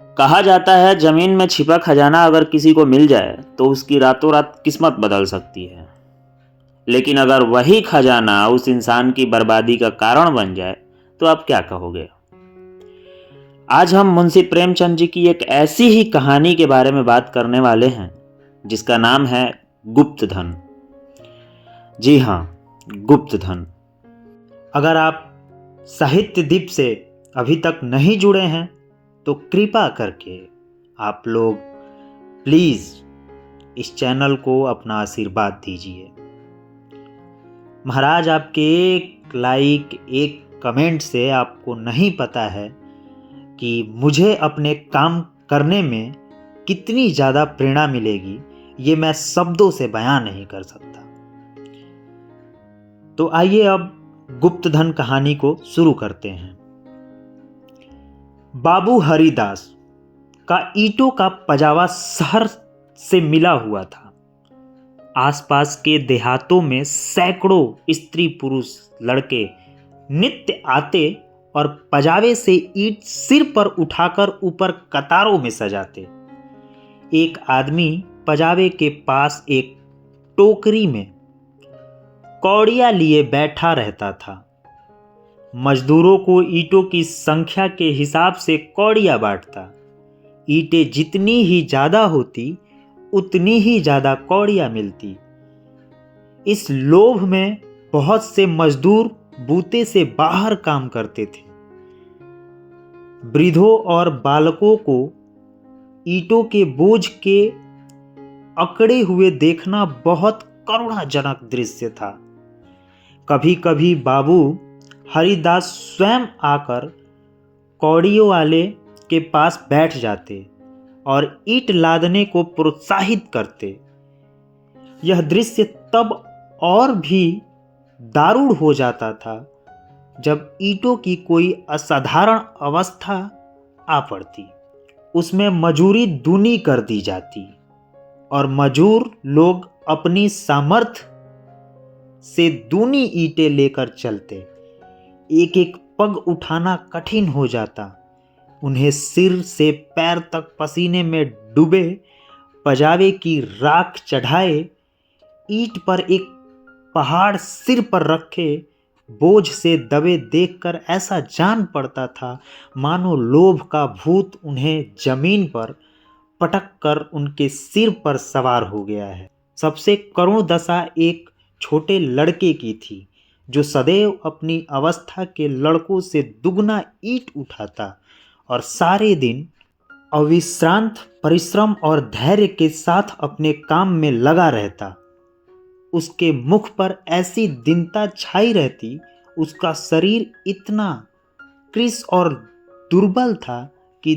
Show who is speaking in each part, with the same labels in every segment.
Speaker 1: कहा जाता है जमीन में छिपा खजाना अगर किसी को मिल जाए तो उसकी रातों रात किस्मत बदल सकती है, लेकिन अगर वही खजाना उस इंसान की बर्बादी का कारण बन जाए तो आप क्या कहोगे। आज हम मुंशी प्रेमचंद जी की एक ऐसी ही कहानी के बारे में बात करने वाले हैं जिसका नाम है गुप्त धन। जी हाँ, गुप्त धन। अगर आप साहित्य दीप से अभी तक नहीं जुड़े हैं तो कृपा करके आप लोग प्लीज इस चैनल को अपना आशीर्वाद दीजिए। महाराज, आपके एक लाइक, एक कमेंट से आपको नहीं पता है कि मुझे अपने काम करने में कितनी ज़्यादा प्रेरणा मिलेगी, ये मैं शब्दों से बयां नहीं कर सकता। तो आइए अब गुप्त धन कहानी को शुरू करते हैं। बाबू हरिदास का ईंटों का पजावा शहर से मिला हुआ था। आसपास के देहातों में सैकड़ों स्त्री पुरुष लड़के नित्य आते और पजावे से ईंट सिर पर उठाकर ऊपर कतारों में सजाते। एक आदमी पजावे के पास एक टोकरी में कौड़ियां लिए बैठा रहता था। मजदूरों को ईंटों की संख्या के हिसाब से कौड़ियां बांटता। ईंटें जितनी ही ज्यादा होती उतनी ही ज्यादा कौड़ियां मिलती। इस लोभ में बहुत से मजदूर बूते से बाहर काम करते थे। वृद्धों और बालकों को ईंटों के बोझ के अकड़े हुए देखना बहुत करुणाजनक दृश्य था। कभी कभी बाबू हरिदास स्वयं आकर कौड़ियों वाले के पास बैठ जाते और ईंट लादने को प्रोत्साहित करते। यह दृश्य तब और भी दारुण हो जाता था जब ईंटों की कोई असाधारण अवस्था आ पड़ती। उसमें मजूरी दूनी कर दी जाती और मजूर लोग अपनी सामर्थ्य से दूनी ईंटें लेकर चलते। एक एक पग उठाना कठिन हो जाता। उन्हें सिर से पैर तक पसीने में डूबे पजावे की राख चढ़ाए ईंट पर एक पहाड़ सिर पर रखे बोझ से दबे देखकर ऐसा जान पड़ता था मानो लोभ का भूत उन्हें जमीन पर पटक कर उनके सिर पर सवार हो गया है। सबसे करुण दशा एक छोटे लड़के की थी जो सदैव अपनी अवस्था के लड़कों से दुगना ईंट उठाता और सारे दिन अविश्रांत परिश्रम और धैर्य के साथ अपने काम में लगा रहता। उसके मुख पर ऐसी दीनता छाई रहती, उसका शरीर इतना कृश और दुर्बल था कि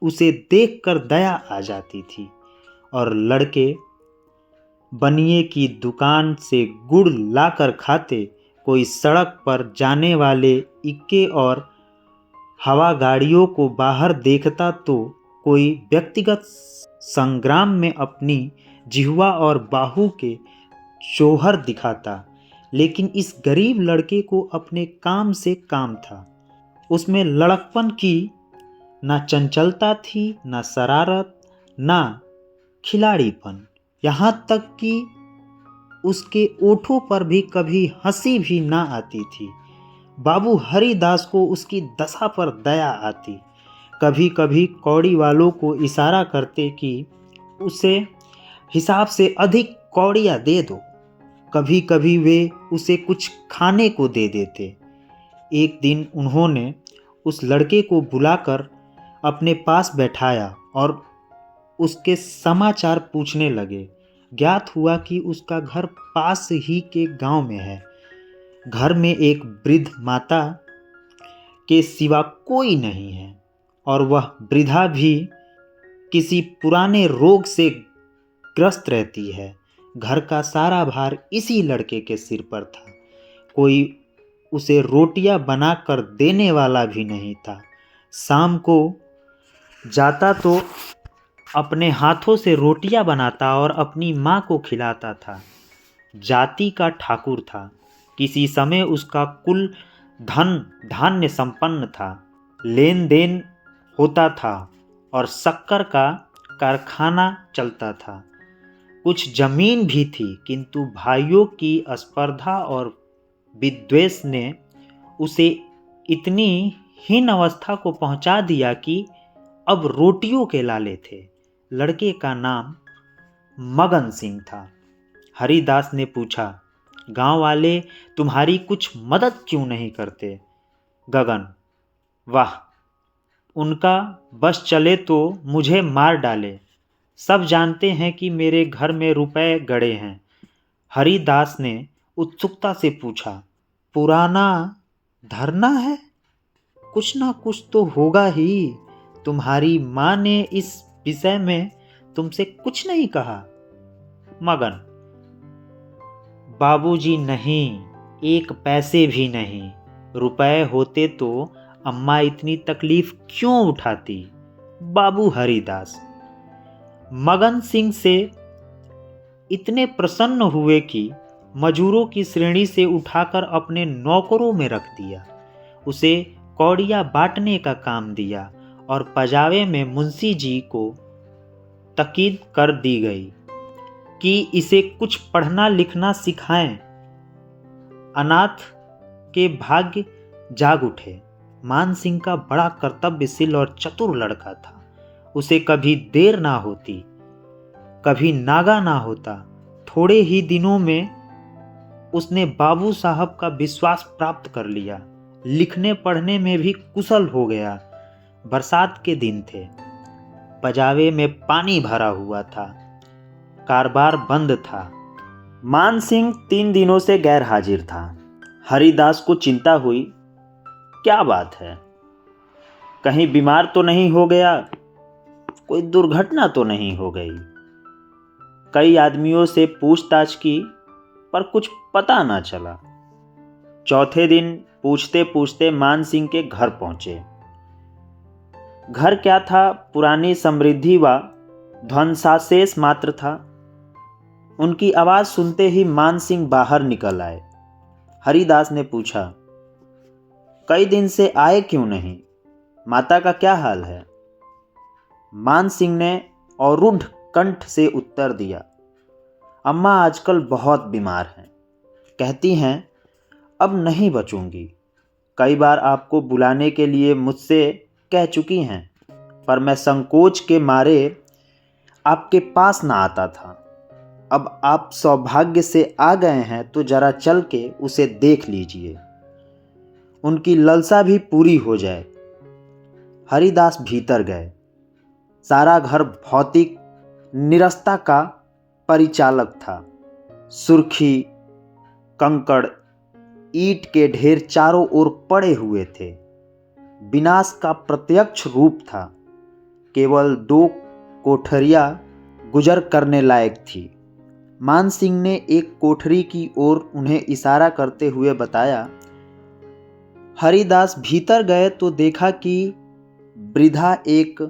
Speaker 1: उसे देखकर दया आ जाती थी। और लड़के बनिए की दुकान से गुड़ लाकर खाते। कोई सड़क पर जाने वाले इक्के और हवा गाड़ियों को बाहर देखता तो कोई व्यक्तिगत संग्राम में अपनी जिह्वा और बाहु के शोहर दिखाता। लेकिन इस गरीब लड़के को अपने काम से काम था। उसमें लड़कपन की ना चंचलता थी, ना शरारत, ना खिलाड़ीपन। यहाँ तक कि उसके ओठों पर भी कभी हंसी भी ना आती थी। बाबू हरिदास को उसकी दशा पर दया आती। कभी कभी कौड़ी वालों को इशारा करते कि उसे हिसाब से अधिक कौड़ियाँ दे दो। कभी कभी वे उसे कुछ खाने को दे देते। एक दिन उन्होंने उस लड़के को बुलाकर अपने पास बैठाया और उसके समाचार पूछने लगे। ज्ञात हुआ कि उसका घर पास ही के गांव में है। घर में एक वृद्ध माता के सिवा कोई नहीं है और वह वृद्धा भी किसी पुराने रोग से ग्रस्त रहती है। घर का सारा भार इसी लड़के के सिर पर था। कोई उसे रोटियां बनाकर देने वाला भी नहीं था। शाम को जाता तो अपने हाथों से रोटियां बनाता और अपनी माँ को खिलाता था। जाति का ठाकुर था। किसी समय उसका कुल धन धान्य संपन्न था। लेन देन होता था और शक्कर का कारखाना चलता था। कुछ जमीन भी थी, किंतु भाइयों की स्पर्धा और विद्वेष ने उसे इतनी हीन अवस्था को पहुंचा दिया कि अब रोटियों के लाले थे। लड़के का नाम मगन सिंह था। हरिदास ने पूछा, गांव वाले तुम्हारी कुछ मदद क्यों नहीं करते? गगन, वाह, उनका बस चले तो मुझे मार डाले। सब जानते हैं कि मेरे घर में रुपए गड़े हैं। हरिदास ने उत्सुकता से पूछा, पुराना धरना है? कुछ ना कुछ तो होगा ही। तुम्हारी माँ ने इस विषय में तुमसे कुछ नहीं कहा? मगन, बाबूजी नहीं, एक पैसे भी नहीं। रुपए होते तो अम्मा इतनी तकलीफ क्यों उठाती? बाबू हरिदास मगन सिंह से इतने प्रसन्न हुए कि मजूरों की श्रेणी से उठाकर अपने नौकरों में रख दिया। उसे कौड़ियाँ बांटने का काम दिया और पजावे में मुंशी जी को ताकीद कर दी गई कि इसे कुछ पढ़ना लिखना सिखाएं। अनाथ के भाग्य जाग उठे। मान सिंह का बड़ा कर्तव्यशील और चतुर लड़का था। उसे कभी देर ना होती, कभी नागा ना होता। थोड़े ही दिनों में उसने बाबू साहब का विश्वास प्राप्त कर लिया। लिखने पढ़ने में भी कुशल हो गया। बरसात के दिन थे, पजावे में पानी भरा हुआ था, कारोबार बंद था। मान सिंह 3 दिनों से गैर हाजिर था। हरिदास को चिंता हुई, क्या बात है, कहीं बीमार तो नहीं हो गया, कोई दुर्घटना तो नहीं हो गई। कई आदमियों से पूछताछ की पर कुछ पता ना चला। चौथे दिन पूछते पूछते मान सिंह के घर पहुंचे। घर क्या था, पुरानी समृद्धि व ध्वंसाशेष मात्र था। उनकी आवाज सुनते ही मान सिंह बाहर निकल आए। हरिदास ने पूछा, कई दिन से आए क्यों नहीं? माता का क्या हाल है? मान सिंह ने अरूढ़ कंठ से उत्तर दिया, अम्मा आजकल बहुत बीमार हैं। कहती हैं अब नहीं बचूंगी। कई बार आपको बुलाने के लिए मुझसे कह चुकी हैं, पर मैं संकोच के मारे आपके पास ना आता था। अब आप सौभाग्य से आ गए हैं तो जरा चल के उसे देख लीजिए, उनकी ललसा भी पूरी हो जाए। हरिदास भीतर गए। सारा घर भौतिक निरस्ता का परिचालक था। सुर्खी, कंकड़, ईंट के ढेर चारों ओर पड़े हुए थे। विनाश का प्रत्यक्ष रूप था। केवल 2 कोठरियां गुजर करने लायक थी। मान सिंह ने एक कोठरी की ओर उन्हें इशारा करते हुए बताया। हरिदास भीतर गए तो देखा कि वृद्धा एक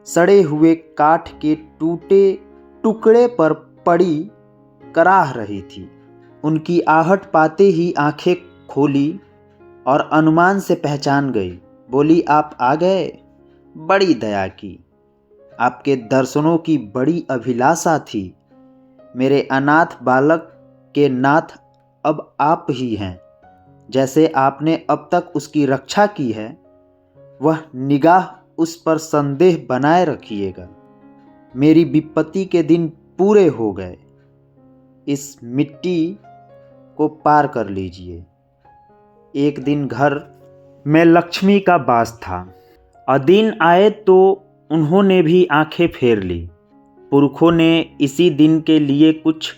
Speaker 1: सड़े हुए काठ के टूटे टुकड़े पर पड़ी कराह रही थी। उनकी आहट पाते ही आंखें खोली और अनुमान से पहचान गई। बोली, आप आ गए, बड़ी दया की। आपके दर्शनों की बड़ी अभिलाषा थी। मेरे अनाथ बालक के नाथ अब आप ही हैं। जैसे आपने अब तक उसकी रक्षा की है, वह निगाह उस पर संदेह बनाए रखिएगा। मेरी विपत्ति के दिन पूरे हो गए। इस मिट्टी को पार कर लीजिए। एक दिन घर में लक्ष्मी का वास था। अदीन आए तो उन्होंने भी आंखें फेर ली। पुरखों ने इसी दिन के लिए कुछ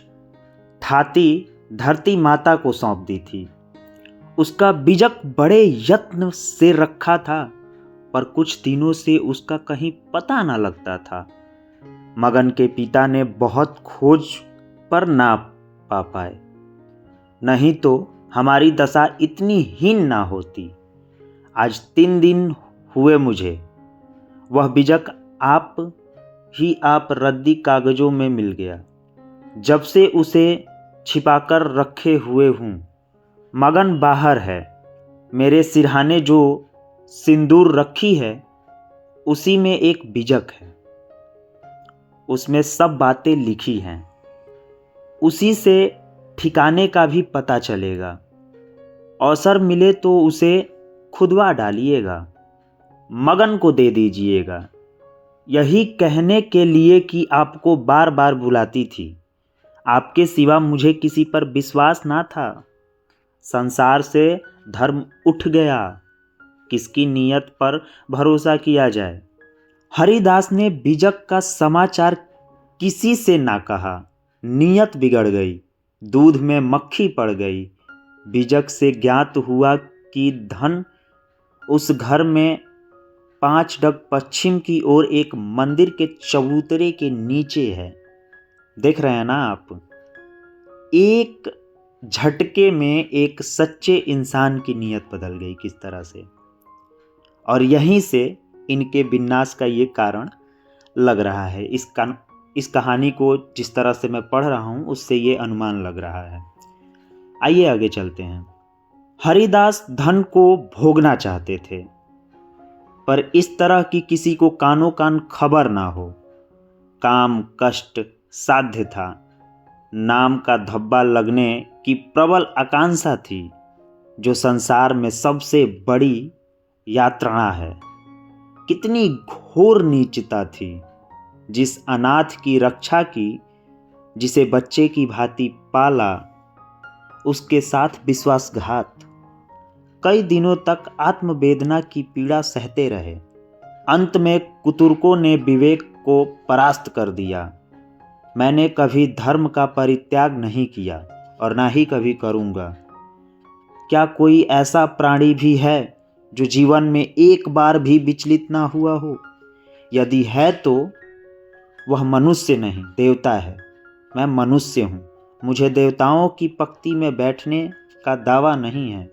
Speaker 1: थाती धरती माता को सौंप दी थी। उसका बीजक बड़े यत्न से रखा था, पर कुछ दिनों से उसका कहीं पता न लगता था। मगन के पिता ने बहुत खोज पर ना पा पाए, नहीं तो हमारी दशा इतनी हीन ना होती। आज 3 दिन हुए मुझे। वह बीजक आप रद्दी कागजों में मिल गया। जब से उसे छिपाकर रखे हुए हूँ। मगन बाहर है। मेरे सिरहाने जो सिंदूर रखी है उसी में एक बीजक है, उसमें सब बातें लिखी हैं, उसी से ठिकाने का भी पता चलेगा। अवसर मिले तो उसे खुदवा डालिएगा, मगन को दे दीजिएगा, यही कहने के लिए कि आपको बार बार बुलाती थी। आपके सिवा मुझे किसी पर विश्वास ना था। संसार से धर्म उठ गया, किसकी नीयत पर भरोसा किया जाए। हरिदास ने बीजक का समाचार किसी से ना कहा। नीयत बिगड़ गई, दूध में मक्खी पड़ गई। बीजक से ज्ञात हुआ कि धन उस घर में 5 डग पश्चिम की ओर एक मंदिर के चबूतरे के नीचे है। देख रहे हैं ना आप, एक झटके में एक सच्चे इंसान की नीयत बदल गई किस तरह से। और यहीं से इनके विनाश का ये कारण लग रहा है। इस कहानी को जिस तरह से मैं पढ़ रहा हूँ उससे ये अनुमान लग रहा है। आइए आगे चलते हैं। हरिदास धन को भोगना चाहते थे, पर इस तरह की किसी को कानो कान खबर ना हो। काम कष्ट साध्य था, नाम का धब्बा लगने की प्रबल आकांक्षा थी, जो संसार में सबसे बड़ी यात्रा है। कितनी घोर नीचता थी, जिस अनाथ की रक्षा की, जिसे बच्चे की भांति पाला, उसके साथ विश्वासघात। कई दिनों तक आत्मवेदना की पीड़ा सहते रहे। अंत में कुतुर्कों ने विवेक को परास्त कर दिया। मैंने कभी धर्म का परित्याग नहीं किया और ना ही कभी करूंगा। क्या कोई ऐसा प्राणी भी है जो जीवन में एक बार भी विचलित ना हुआ हो? यदि है तो वह मनुष्य नहीं, देवता है। मैं मनुष्य हूँ, मुझे देवताओं की पंक्ति में बैठने का दावा नहीं है।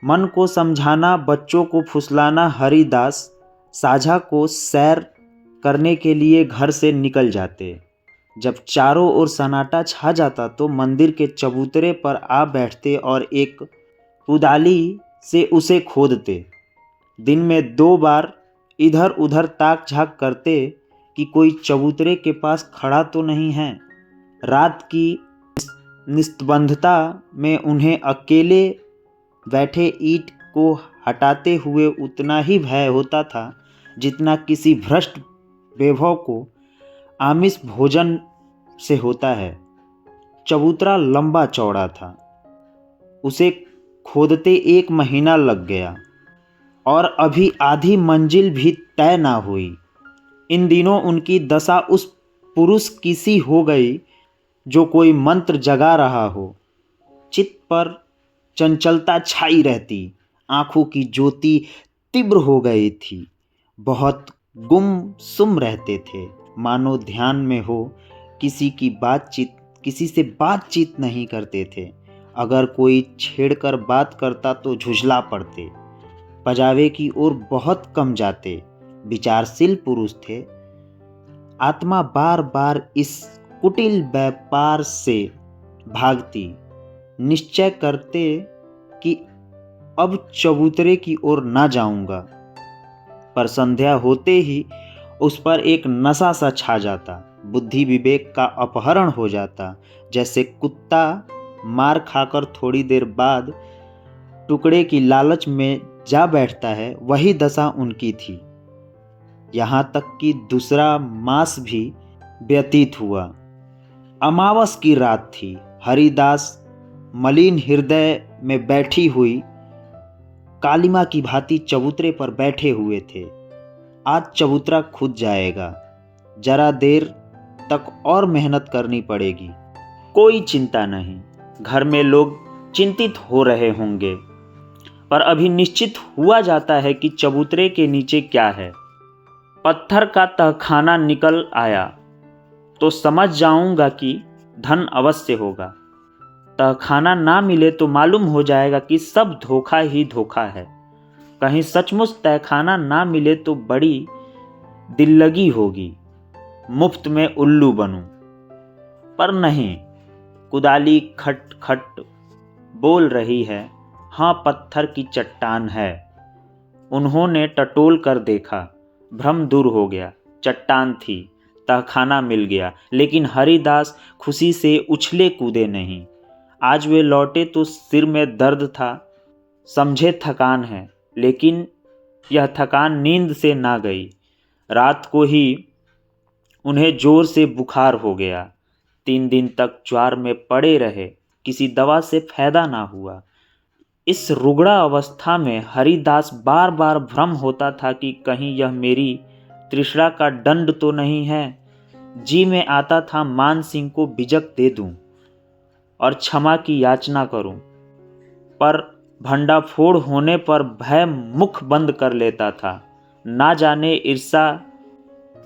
Speaker 1: मन को समझाना, बच्चों को फुसलाना। हरिदास साझा को सैर करने के लिए घर से निकल जाते। जब चारों ओर सन्नाटा छा जाता तो मंदिर के चबूतरे पर आ बैठते और एक कुदाली से उसे खोदते। दिन में 2 बार इधर उधर ताक झाक करते कि कोई चबूतरे के पास खड़ा तो नहीं है। रात की निस्तब्धता में उन्हें अकेले बैठे ईंट को हटाते हुए उतना ही भय होता था जितना किसी भ्रष्ट वैभव को आमिष भोजन से होता है। चबूतरा लंबा चौड़ा था, उसे खोदते 1 महीना लग गया और अभी आधी मंजिल भी तय ना हुई। इन दिनों उनकी दशा उस पुरुष की सी हो गई जो कोई मंत्र जगा रहा हो। चित्त पर चंचलता छाई रहती, आंखों की ज्योति तीव्र हो गई थी। बहुत गुमसुम रहते थे, मानो ध्यान में हो। किसी से बातचीत नहीं करते थे। अगर कोई छेड़कर बात करता तो झुझला पड़ते। पजावे की ओर बहुत कम जाते। विचारशील पुरुष थे। आत्मा बार बार इस कुटिल व्यापार से भागती। निश्चय करते कि अब चबूतरे की ओर ना जाऊंगा, पर संध्या होते ही उस पर एक नशा सा छा जाता। बुद्धि विवेक का अपहरण हो जाता। जैसे कुत्ता मार खाकर थोड़ी देर बाद टुकड़े की लालच में जा बैठता है, वही दशा उनकी थी। यहाँ तक कि दूसरा मास भी व्यतीत हुआ। अमावस की रात थी। हरिदास मलिन हृदय में बैठी हुई कालिमा की भांति चबूतरे पर बैठे हुए थे। आज चबूतरा खुद जाएगा, जरा देर तक और मेहनत करनी पड़ेगी। कोई चिंता नहीं, घर में लोग चिंतित हो रहे होंगे, पर अभी निश्चित हुआ जाता है कि चबूतरे के नीचे क्या है। पत्थर का तहखाना निकल आया तो समझ जाऊंगा कि धन अवश्य होगा। तहखाना ना मिले तो मालूम हो जाएगा कि सब धोखा ही धोखा है। कहीं सचमुच तहखाना ना मिले तो बड़ी दिल्लगी होगी, मुफ्त में उल्लू बनूं। पर नहीं, कुदाली खट खट बोल रही है। हाँ, पत्थर की चट्टान है। उन्होंने टटोल कर देखा, भ्रम दूर हो गया। चट्टान थी, तहखाना मिल गया, लेकिन हरिदास खुशी से उछले कूदे नहीं। आज वे लौटे तो सिर में दर्द था, समझे थकान है, लेकिन यह थकान नींद से ना गई। रात को ही उन्हें जोर से बुखार हो गया। 3 दिन तक ज्वार में पड़े रहे, किसी दवा से फायदा ना हुआ। इस रुगड़ा अवस्था में हरिदास बार बार भ्रम होता था कि कहीं यह मेरी तृष्णा का दंड तो नहीं है। जी में आता था मान सिंह को बिजक दे दूं और क्षमा की याचना करूं, पर भंडाफोड़ होने पर भय मुख बंद कर लेता था। ना जाने ईर्षा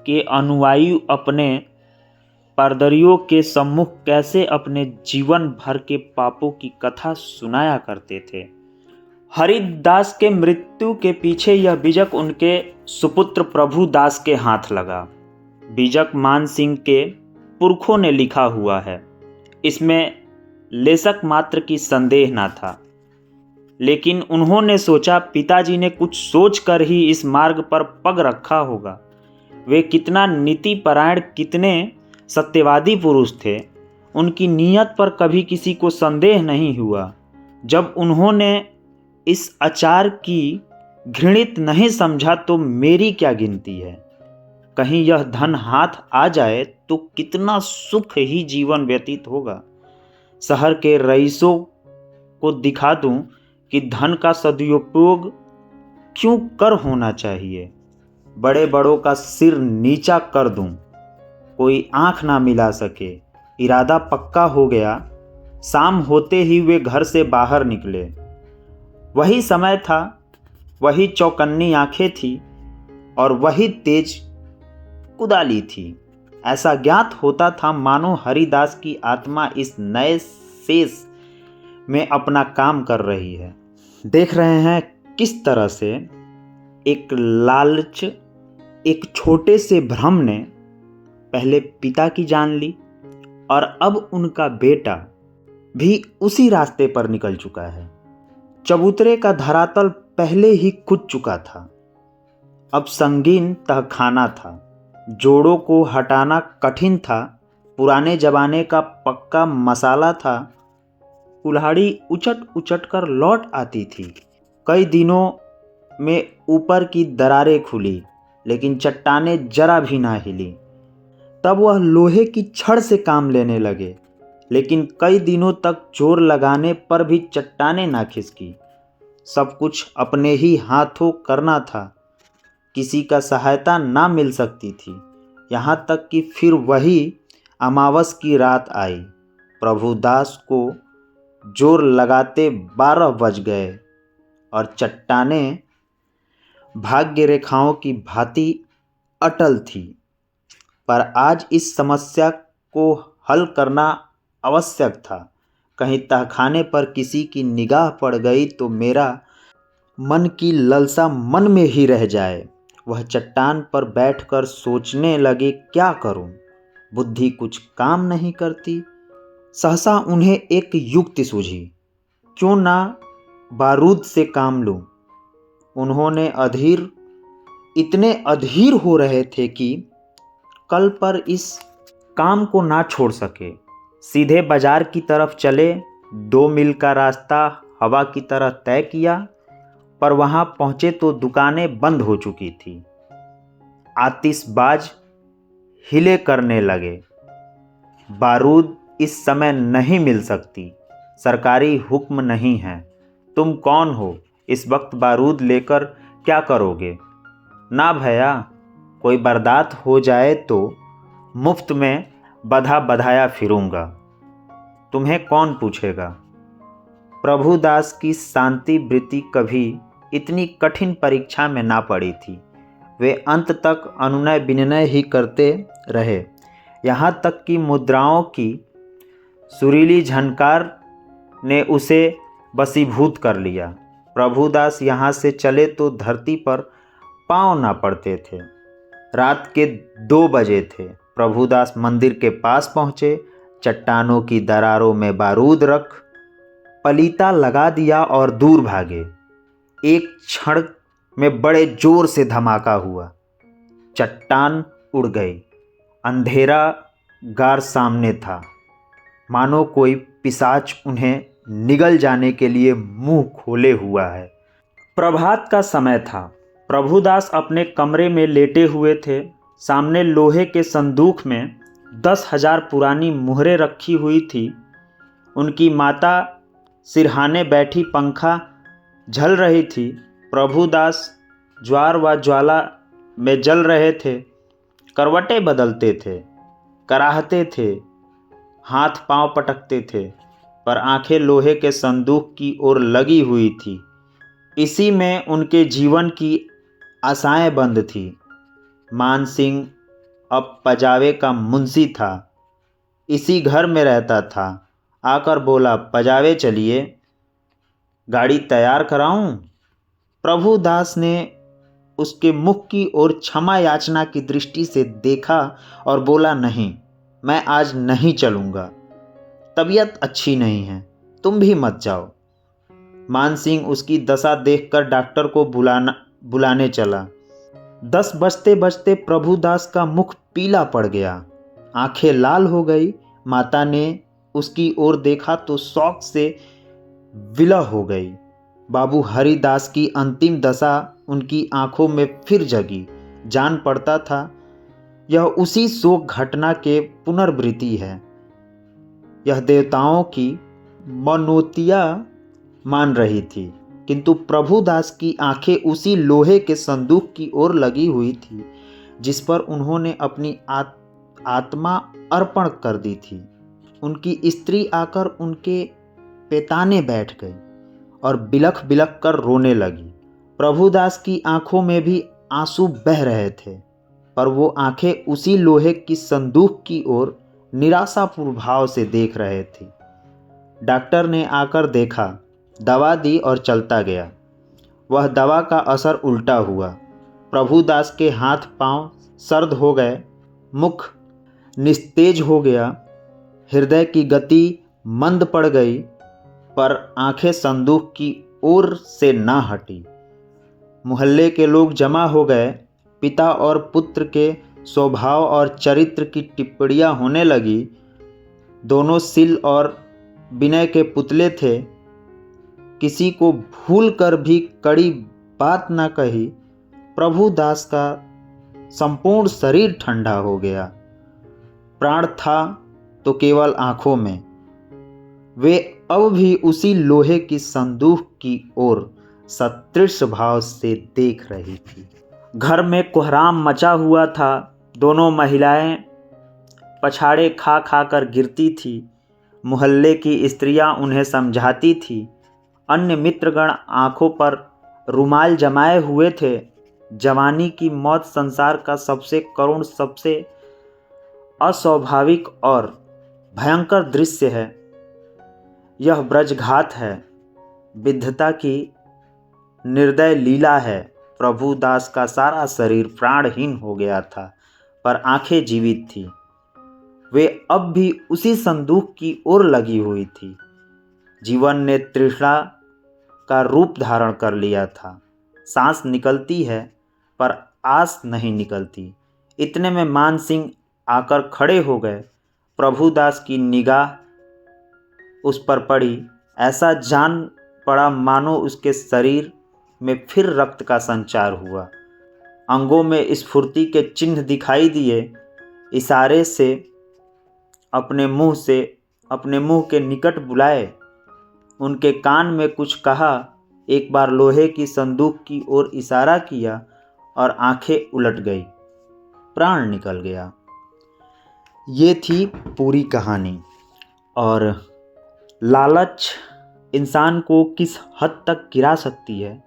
Speaker 1: के अनुयायी अपने पारदरियों के सम्मुख कैसे अपने जीवन भर के पापों की कथा सुनाया करते थे। हरिदास के मृत्यु के पीछे यह बीजक उनके सुपुत्र प्रभुदास के हाथ लगा। बीजक मान सिंह के पुरखों ने लिखा हुआ है, इसमें लेशक मात्र की संदेह ना था। लेकिन उन्होंने सोचा पिताजी ने कुछ सोच कर ही इस मार्ग पर पग रखा होगा। वे कितना नीति परायण, कितने सत्यवादी पुरुष थे। उनकी नीयत पर कभी किसी को संदेह नहीं हुआ। जब उन्होंने इस आचार की घृणित नहीं समझा तो मेरी क्या गिनती है। कहीं यह धन हाथ आ जाए तो कितना सुख ही जीवन व्यतीत होगा। शहर के रईसों को दिखा दूं कि धन का सदुपयोग क्यों कर होना चाहिए। बड़े बड़ों का सिर नीचा कर दूं, कोई आंख ना मिला सके। इरादा पक्का हो गया। शाम होते ही वे घर से बाहर निकले। वही समय था, वही चौकन्नी आंखें थी और वही तेज कुदाली थी। ऐसा ज्ञात होता था मानो हरिदास की आत्मा इस नए शेष में अपना काम कर रही है। देख रहे हैं किस तरह से एक लालच, एक छोटे से भ्रम ने पहले पिता की जान ली और अब उनका बेटा भी उसी रास्ते पर निकल चुका है। चबूतरे का धरातल पहले ही खुद चुका था। अब संगीन तहखाना था। जोड़ों को हटाना कठिन था। पुराने जमाने का पक्का मसाला था। कुल्हाड़ी उचट उचट कर लौट आती थी। कई दिनों में ऊपर की दरारें खुली, लेकिन चट्टानें जरा भी ना हिली। तब वह लोहे की छड़ से काम लेने लगे, लेकिन कई दिनों तक जोर लगाने पर भी चट्टानें ना खिसकी। सब कुछ अपने ही हाथों करना था। किसी का सहायता ना मिल सकती थी। यहाँ तक कि फिर वही अमावस की रात आई। प्रभुदास को जोर लगाते 12 बज गए और चट्टानें भाग्य रेखाओं की भांति अटल थी। पर आज इस समस्या को हल करना आवश्यक था। कहीं तहखाने पर किसी की निगाह पड़ गई तो मेरा मन की ललसा मन में ही रह जाए। वह चट्टान पर बैठकर सोचने लगे, क्या करूं? बुद्धि कुछ काम नहीं करती। सहसा उन्हें एक युक्ति सूझी, क्यों ना बारूद से काम लूं। उन्होंने इतने अधीर हो रहे थे कि कल पर इस काम को ना छोड़ सके। सीधे बाजार की तरफ चले। 2 मील का रास्ता हवा की तरह तय किया, पर वहां पहुंचे तो दुकानें बंद हो चुकी थी। आतिशबाज हिले करने लगे। बारूद इस समय नहीं मिल सकती, सरकारी हुक्म नहीं है। तुम कौन हो? इस वक्त बारूद लेकर क्या करोगे? ना भैया, कोई बर्दात हो जाए तो मुफ्त में बधा बधाया फिरूंगा, तुम्हें कौन पूछेगा। प्रभुदास की शांति वृत्ति कभी इतनी कठिन परीक्षा में ना पड़ी थी। वे अंत तक अनुनय विनय ही करते रहे। यहाँ तक कि मुद्राओं की सुरीली झनकार ने उसे वशीभूत कर लिया। प्रभुदास यहाँ से चले तो धरती पर पांव ना पड़ते थे। रात के 2 बजे थे। प्रभुदास मंदिर के पास पहुँचे। चट्टानों की दरारों में बारूद रख पलीता लगा दिया और दूर भागे। एक क्षण में बड़े जोर से धमाका हुआ। चट्टान उड़ गई। अंधेरा गार सामने था, मानो कोई पिशाच उन्हें निगल जाने के लिए मुंह खोले हुआ है। प्रभात का समय था। प्रभुदास अपने कमरे में लेटे हुए थे। सामने लोहे के संदूक में 10,000 पुरानी मुहरें रखी हुई थी। उनकी माता सिरहाने बैठी पंखा झल रही थी। प्रभुदास ज्वार व ज्वाला में जल रहे थे। करवटें बदलते थे, कराहते थे, हाथ पांव पटकते थे, पर आंखें लोहे के संदूक की ओर लगी हुई थी। इसी में उनके जीवन की आशाएं बंद थी। मान सिंह अब पजावे का मुंशी था, इसी घर में रहता था। आकर बोला, पजावे चलिए, गाड़ी तैयार कराऊं? प्रभुदास ने उसके मुख की ओर क्षमा याचना की दृष्टि से देखा और बोला, नहीं, मैं आज नहीं चलूंगा, तबीयत अच्छी नहीं है, तुम भी मत जाओ। मान सिंह उसकी दशा देखकर डॉक्टर को बुलाने चला। 10 बजते बजते प्रभुदास का मुख पीला पड़ गया, आंखें लाल हो गई। माता ने उसकी ओर देखा तो शौक से विलय हो गई। बाबू हरिदास की अंतिम दशा उनकी आंखों में फिर जगी। जान पड़ता था यह उसी शोक घटना के पुनर्वृत्ति है। यह देवताओं की मनोतिया मान रही थी, किंतु प्रभुदास की आंखें उसी लोहे के संदूक की ओर लगी हुई थी जिस पर उन्होंने अपनी आत्मा अर्पण कर दी थी। उनकी स्त्री आकर उनके पेताने बैठ गई और बिलख बिलख कर रोने लगी। प्रभुदास की आंखों में भी आंसू बह रहे थे, पर वो आंखें उसी लोहे की संदूक की ओर निराशापूर्ण भाव से देख रहे थे। डॉक्टर ने आकर देखा, दवा दी और चलता गया। वह दवा का असर उल्टा हुआ। प्रभुदास के हाथ पांव सर्द हो गए, मुख निस्तेज हो गया, हृदय की गति मंद पड़ गई, पर आंखें संदूक की ओर से ना हटी। मोहल्ले के लोग जमा हो गए। पिता और पुत्र के स्वभाव और चरित्र की टिप्पणियां होने लगी। दोनों सिल और विनय के पुतले थे। किसी को भूल कर भी कड़ी बात न कही। प्रभुदास का संपूर्ण शरीर ठंडा हो गया। प्राण था तो केवल आंखों में। वे अब भी उसी लोहे की संदूक की ओर सतृष्ण भाव से देख रही थी। घर में कोहराम मचा हुआ था। दोनों महिलाएं पछाड़े खा खा कर गिरती थी। मोहल्ले की स्त्रियां उन्हें समझाती थी। अन्य मित्रगण आंखों पर रुमाल जमाए हुए थे। जवानी की मौत संसार का सबसे करुण, सबसे अस्वाभाविक और भयंकर दृश्य है। यह ब्रजघात है, विधता की निर्दय लीला है। प्रभुदास का सारा शरीर प्राणहीन हो गया था, पर आंखें जीवित थी। वे अब भी उसी संदूक की ओर लगी हुई थी। जीवन ने तृष्णा का रूप धारण कर लिया था। सांस निकलती है, पर आस नहीं निकलती। इतने में मान सिंह आकर खड़े हो गए। प्रभुदास की निगाह उस पर पड़ी। ऐसा जान पड़ा मानो उसके शरीर में फिर रक्त का संचार हुआ। अंगों में स्फूर्ति के चिन्ह दिखाई दिए। इशारे से अपने मुंह के निकट बुलाए। उनके कान में कुछ कहा। एक बार लोहे की संदूक की ओर इशारा किया और आंखें उलट गई। प्राण निकल गया। ये थी पूरी कहानी। और लालच इंसान को किस हद तक गिरा सकती है,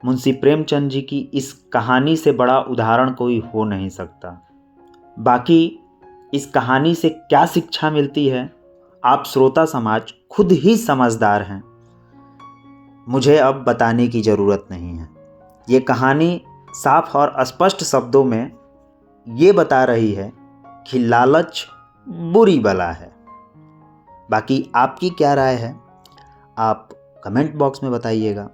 Speaker 1: मुंशी प्रेमचंद जी की इस कहानी से बड़ा उदाहरण कोई हो नहीं सकता। बाकी इस कहानी से क्या शिक्षा मिलती है, आप श्रोता समाज खुद ही समझदार हैं। मुझे अब बताने की ज़रूरत नहीं है। ये कहानी साफ और स्पष्ट शब्दों में ये बता रही है कि लालच बुरी बला है। बाकी आपकी क्या राय है, आप कमेंट बॉक्स में बताइएगा।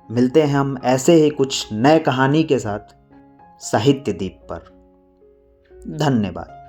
Speaker 1: मिलते हैं हम ऐसे ही कुछ नए कहानी के साथ। साहित्य दीप पर। धन्यवाद।